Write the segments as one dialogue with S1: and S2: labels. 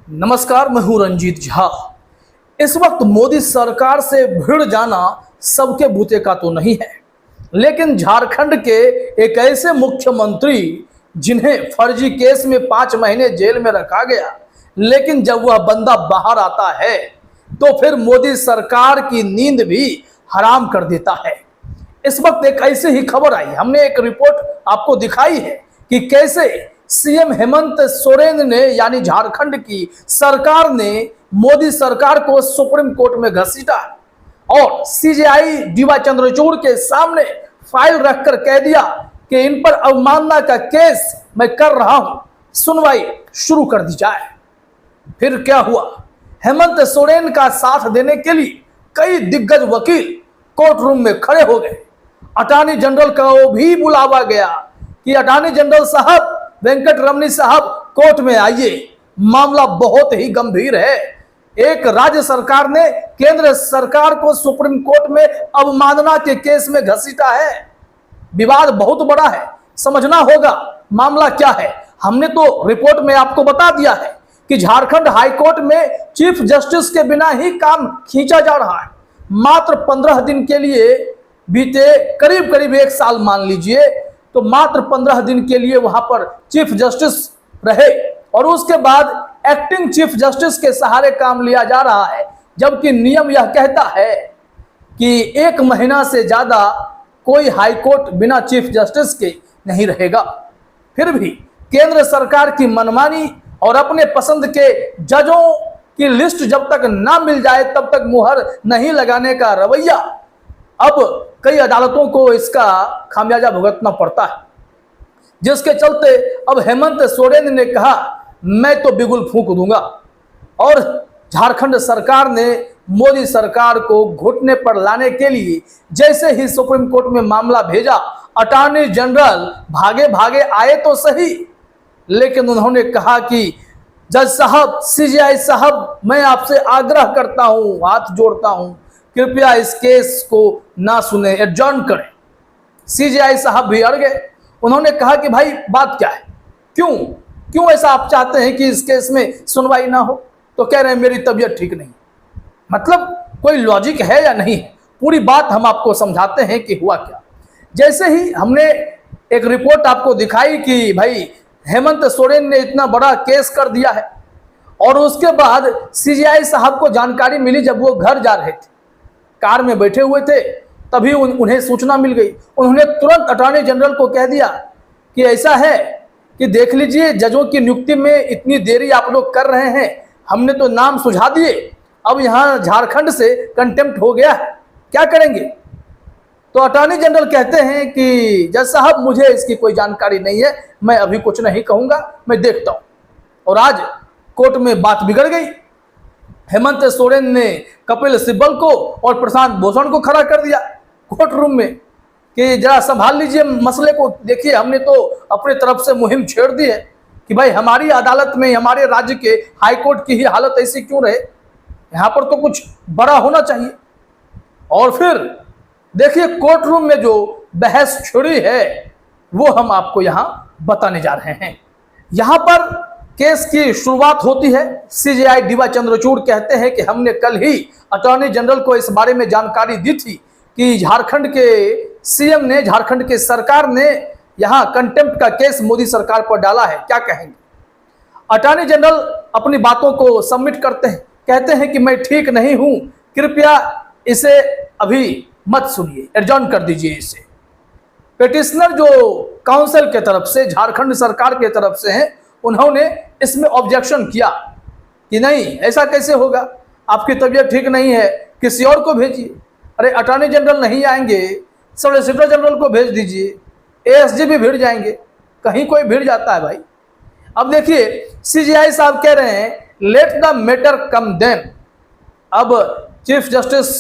S1: नमस्कार, मैं हूं रंजीत झा। इस वक्त मोदी सरकार से भिड़ जाना सबके बूते का तो नहीं है, लेकिन झारखंड के एक ऐसे मुख्यमंत्री जिन्हें फर्जी केस में 5 महीने जेल में रखा गया, लेकिन जब वह बंदा बाहर आता है तो फिर मोदी सरकार की नींद भी हराम कर देता है। इस वक्त एक ऐसी ही खबर आई, हमने एक रिपोर्ट आपको दिखाई है कि कैसे सीएम हेमंत सोरेन ने यानी झारखंड की सरकार ने मोदी सरकार को सुप्रीम कोर्ट में घसीटा और सीजेआई डीवाई चंद्रचूड़ के सामने फाइल रखकर कह दिया कि इन पर अवमानना का केस मैं कर रहा हूं, सुनवाई शुरू कर दी जाए। फिर क्या हुआ? हेमंत सोरेन का साथ देने के लिए कई दिग्गज वकील कोर्ट रूम में खड़े हो गए। अटॉर्नी जनरल को भी बुलावा गया कि अटॉर्नी जनरल साहब, वेंकट रमनी साहब कोर्ट में आइए, मामला बहुत ही गंभीर है। एक राज्य सरकार ने केंद्र सरकार को सुप्रीम कोर्ट में अवमानना के केस में घसीटा है। विवाद बहुत बड़ा है, समझना होगा मामला क्या है। हमने तो रिपोर्ट में आपको बता दिया है कि झारखंड हाईकोर्ट में चीफ जस्टिस के बिना ही काम खींचा जा रहा है। मात्र 15 दिन के लिए बीते करीब करीब 1 साल मान लीजिए, तो मात्र 15 दिन के लिए वहां पर चीफ जस्टिस रहे और उसके बाद एक्टिंग चीफ जस्टिस के सहारे काम लिया जा रहा है, जबकि नियम यह कहता है कि 1 महीना से ज्यादा कोई हाईकोर्ट बिना चीफ जस्टिस के नहीं रहेगा। फिर भी केंद्र सरकार की मनमानी और अपने पसंद के जजों की लिस्ट जब तक ना मिल जाए तब तक मुहर नहीं लगाने का रवैया अब कई अदालतों को इसका खामियाजा भुगतना पड़ता है, जिसके चलते अब हेमंत सोरेन ने कहा मैं तो बिगुल फूंक दूंगा और झारखंड सरकार ने मोदी सरकार को घुटने पर लाने के लिए जैसे ही सुप्रीम कोर्ट में मामला भेजा, अटॉर्नी जनरल भागे भागे आए तो सही, लेकिन उन्होंने कहा कि जज साहब, सीजेआई साहब, मैं आपसे आग्रह करता हूं, हाथ जोड़ता हूं, कृपया इस केस को ना सुने, एडजॉर्न करें। सीजेआई साहब भी अड़ गए। उन्होंने कहा कि भाई बात क्या है, क्यों ऐसा आप चाहते हैं कि इस केस में सुनवाई ना हो? तो कह रहे हैं मेरी तबीयत ठीक नहीं। मतलब कोई लॉजिक है या नहीं है? पूरी बात हम आपको समझाते हैं कि हुआ क्या। जैसे ही हमने एक रिपोर्ट आपको दिखाई कि भाई हेमंत सोरेन ने इतना बड़ा केस कर दिया है और उसके बाद सीजेआई साहब को जानकारी मिली जब वो घर जा रहे थे, कार में बैठे हुए थे, तभी उन्हें सूचना मिल गई। उन्होंने तुरंत अटॉर्नी जनरल को कह दिया कि ऐसा है कि देख लीजिए, जजों की नियुक्ति में इतनी देरी आप लोग कर रहे हैं, हमने तो नाम सुझा दिए, अब यहाँ झारखंड से कंटेम्प्ट हो गया है, क्या करेंगे? तो अटॉर्नी जनरल कहते हैं कि जज साहब मुझे इसकी कोई जानकारी नहीं है, मैं अभी कुछ नहीं कहूँगा, मैं देखता हूँ। और आज कोर्ट में बात बिगड़ गई। हेमंत सोरेन ने कपिल सिब्बल को और प्रशांत भूषण को खड़ा कर दिया कोर्ट रूम में कि जरा संभाल लीजिए मसले को। देखिए, हमने तो अपने तरफ से मुहिम छेड़ दी है कि भाई हमारी अदालत में, हमारे राज्य के हाईकोर्ट की ही हालत ऐसी क्यों रहे, यहाँ पर तो कुछ बड़ा होना चाहिए। और फिर देखिए कोर्ट रूम में जो बहस छिड़ी है वो हम आपको यहाँ बताने जा रहे हैं। यहाँ पर केस की शुरुआत होती है। सीजेआई डीवाई चंद्रचूड़ कहते हैं कि हमने कल ही अटॉर्नी जनरल को इस बारे में जानकारी दी थी कि झारखंड के सीएम ने, झारखंड के सरकार ने यहां कंटेम्प्ट का केस मोदी सरकार पर डाला है, क्या कहेंगे? अटॉर्नी जनरल अपनी बातों को सबमिट करते हैं, कहते हैं कि मैं ठीक नहीं हूं, कृपया इसे अभी मत सुनिए, एडजॉर्न कर दीजिए इसे। पिटिशनर जो काउंसिल के तरफ से, झारखंड सरकार के तरफ से हैं, उन्होंने इसमें ऑब्जेक्शन किया कि नहीं, ऐसा कैसे होगा, आपकी तबीयत ठीक नहीं है, किसी और को भेजिए। अरे अटॉर्नी जनरल नहीं आएंगे, सॉलिसिटर जनरल को भेज दीजिए, एएसजी भी भिड़ जाएंगे, कहीं कोई भिड़ जाता है भाई। अब देखिए सीजेआई साहब कह रहे हैं let the matter come then. अब चीफ जस्टिस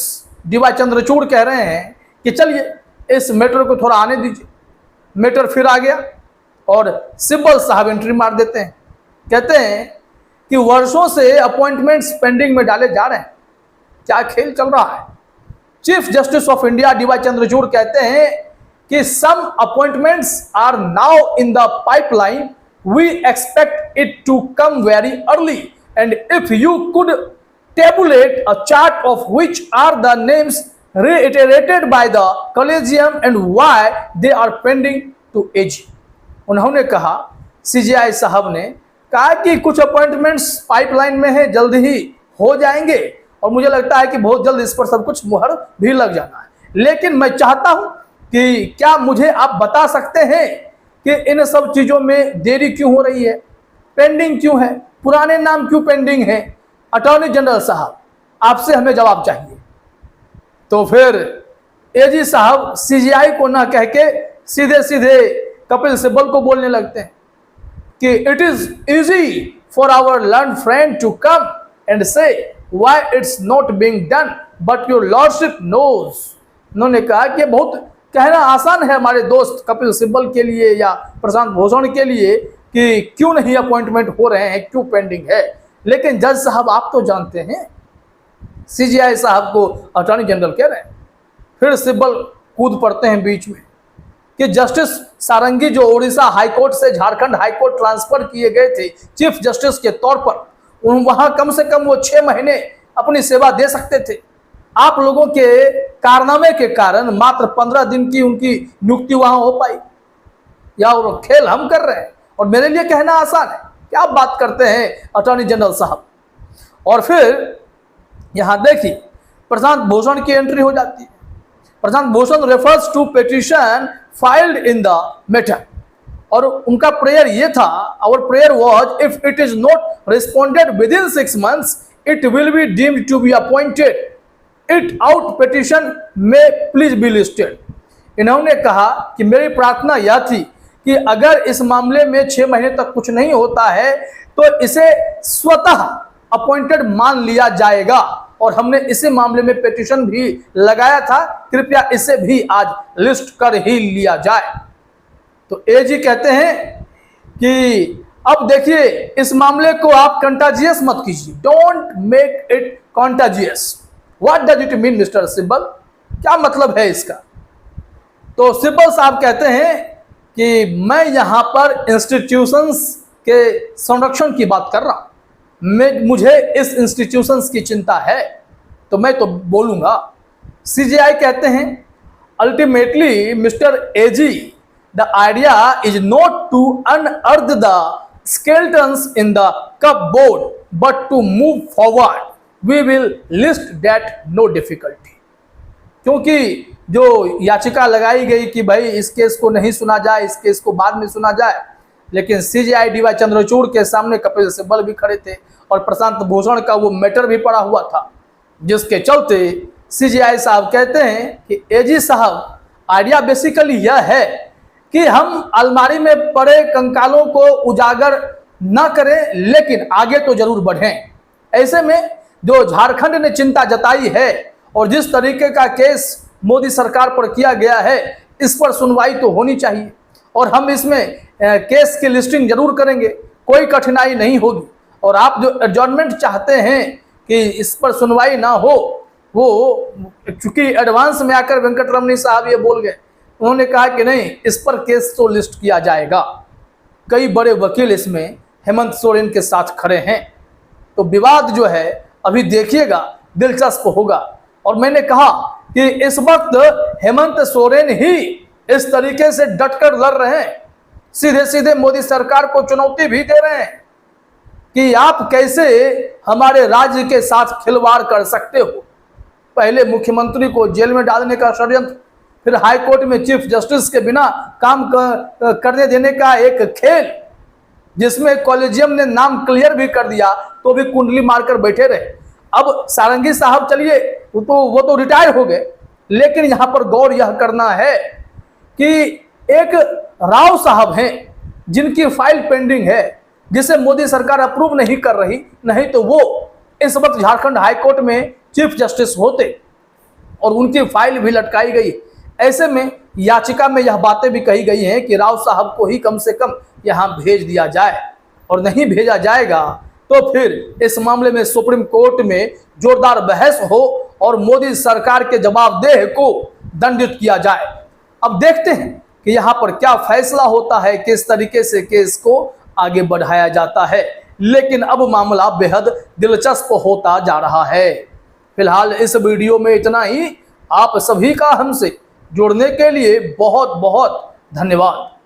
S1: डीवाई चंद्रचूड़ कह रहे हैं कि चलिए इस मैटर को थोड़ा आने दीजिए। मैटर फिर आ गया और सिब्बल साहब एंट्री मार देते हैं, कहते हैं कि वर्षों से अपॉइंटमेंट्स पेंडिंग में डाले जा रहे हैं, क्या खेल चल रहा है। Chief justice of India D Y Chandrachud कहते हैं कि some appointments are now in the pipeline, we expect it to come very early and if you could tabulate a chart of which are the names reiterated by the collegium and why they are pending to AG। उन्होंने कहा, CGI साहब ने कहा कि कुछ appointments pipeline में है, जल्द ही हो जाएंगे और मुझे लगता है कि बहुत जल्द इस पर सब कुछ मुहर भी लग जाना है। लेकिन मैं चाहता हूं कि क्या मुझे आप बता सकते हैं कि इन सब चीजों में देरी क्यों हो रही है, पेंडिंग क्यों है, पुराने नाम क्यों पेंडिंग है? अटॉर्नी जनरल साहब, आपसे हमें जवाब चाहिए। तो फिर एजी साहब सीजीआई को ना कह के सीधे सीधे कपिल सिब्बल को बोलने लगते हैं कि it is easy for our learned friend to come and say why it's not being done but your lordship knows. उन्होंने कहा कि बहुत कहना आसान है हमारे दोस्त कपिल सिब्बल के लिए या प्रशांत भूषण के लिए कि क्यों नहीं अपॉइंटमेंट हो रहे हैं, क्यों पेंडिंग है, लेकिन जज साहब आप तो जानते हैं। सीजीआई साहब को अटॉर्नी जनरल कह रहे हैं। फिर सिब्बल कूद पड़ते हैं बीच में कि जस्टिस सारंगी जो उड़ीसा हाईकोर्ट से झारखंड हाईकोर्ट ट्रांसफर किए गए थे चीफ जस्टिस के तौर पर, वहां कम से कम वो 6 महीने अपनी सेवा दे सकते थे। आप लोगों के कारनामे के कारण मात्र 15 दिन की उनकी नियुक्ति वहां हो पाई। या वो खेल हम कर रहे हैं और मेरे लिए कहना आसान है, क्या बात करते हैं अटॉर्नी जनरल साहब। और फिर यहां देखिए प्रशांत भूषण की एंट्री हो जाती है। Prashant Bhushan refers to petition filed in the matter और उनका प्रेयर ये था, our prayer was if it is not responded within 6 months it will be deemed to be appointed it out petition में प्लीज बी लिस्टेड। इन्होंने कहा कि मेरी प्रार्थना यह थी कि अगर इस मामले में 6 महीने तक कुछ नहीं होता है तो इसे स्वतः अपॉइंटेड मान लिया जाएगा और हमने इसी मामले में पिटीशन भी लगाया था, कृपया इसे भी आज लिस्ट कर ही लिया जाए। तो एजी कहते हैं कि अब देखिए इस मामले को आप कंटाजियस मत कीजिए, don't make it contagious. What does it mean mister Sibal, क्या मतलब है इसका? तो सिब्बल साहब कहते हैं कि मैं यहां पर इंस्टीट्यूशंस के संरक्षण की बात कर रहा हूं, मुझे इस इंस्टीट्यूशंस की चिंता है तो मैं तो बोलूंगा। सीजीआई कहते हैं ultimately mister AG the idea is not to unearth the skeletons in the cupboard but to move forward, we will list that no difficulty. क्योंकि जो याचिका लगाई गई कि भाई इस केस को नहीं सुना जाए, इस केस को बाद में सुना जाए, लेकिन सीजीआई डीवाई चंद्रचूड़ के सामने कपिल सिब्बल भी खड़े थे और प्रशांत भूषण का वो मैटर भी पड़ा हुआ था, जिसके चलते सीजीआई साहब कहते हैं कि एजी साहब आइडिया बेसिकली यह है कि हम अलमारी में पड़े कंकालों को उजागर न करें लेकिन आगे तो जरूर बढ़ें। ऐसे में जो झारखंड ने चिंता जताई है और जिस तरीके का केस मोदी सरकार पर किया गया है, इस पर सुनवाई तो होनी चाहिए और हम इसमें केस की लिस्टिंग जरूर करेंगे, कोई कठिनाई नहीं होगी। और आप जो एडजॉर्नमेंट चाहते हैं कि इस पर सुनवाई ना हो, वो चूंकि एडवांस में आकर वेंकटरमणी साहब ये बोल गए, उन्होंने कहा कि नहीं इस पर केस तो लिस्ट किया जाएगा। कई बड़े वकील इसमें हेमंत सोरेन के साथ खड़े हैं, तो विवाद जो है अभी देखिएगा दिलचस्प होगा। और मैंने कहा कि इस वक्त हेमंत सोरेन ही इस तरीके से डटकर लड़ रहे हैं, सीधे सीधे मोदी सरकार को चुनौती भी दे रहे हैं कि आप कैसे हमारे राज्य के साथ खिलवाड़ कर सकते हो। पहले मुख्यमंत्री को जेल में डालने का षड्यंत्र, फिर हाईकोर्ट में चीफ जस्टिस के बिना काम करने देने का एक खेल, जिसमें कॉलेजियम ने नाम क्लियर भी कर दिया तो भी कुंडली मारकर बैठे रहे। अब सारंगी साहब चलिए वो तो रिटायर हो गए, लेकिन यहां पर गौर यह करना है कि एक राव साहब हैं जिनकी फाइल पेंडिंग है, जिसे मोदी सरकार अप्रूव नहीं कर रही, नहीं तो वो इस वक्त झारखंड हाईकोर्ट में चीफ जस्टिस होते और उनकी फाइल भी लटकाई गई। ऐसे में याचिका में यह बातें भी कही गई हैं कि राव साहब को ही कम से कम यहां भेज दिया जाए, और नहीं भेजा जाएगा तो फिर इस मामले में सुप्रीम कोर्ट में जोरदार बहस हो और मोदी सरकार के जवाबदेह को दंडित किया जाए। अब देखते हैं कि यहां पर क्या फैसला होता है, किस तरीके से केस को आगे बढ़ाया जाता है। लेकिन अब मामला बेहद दिलचस्प होता जा रहा है। फिलहाल इस वीडियो में इतना ही। आप सभी का हमसे जुड़ने के लिए बहुत बहुत धन्यवाद।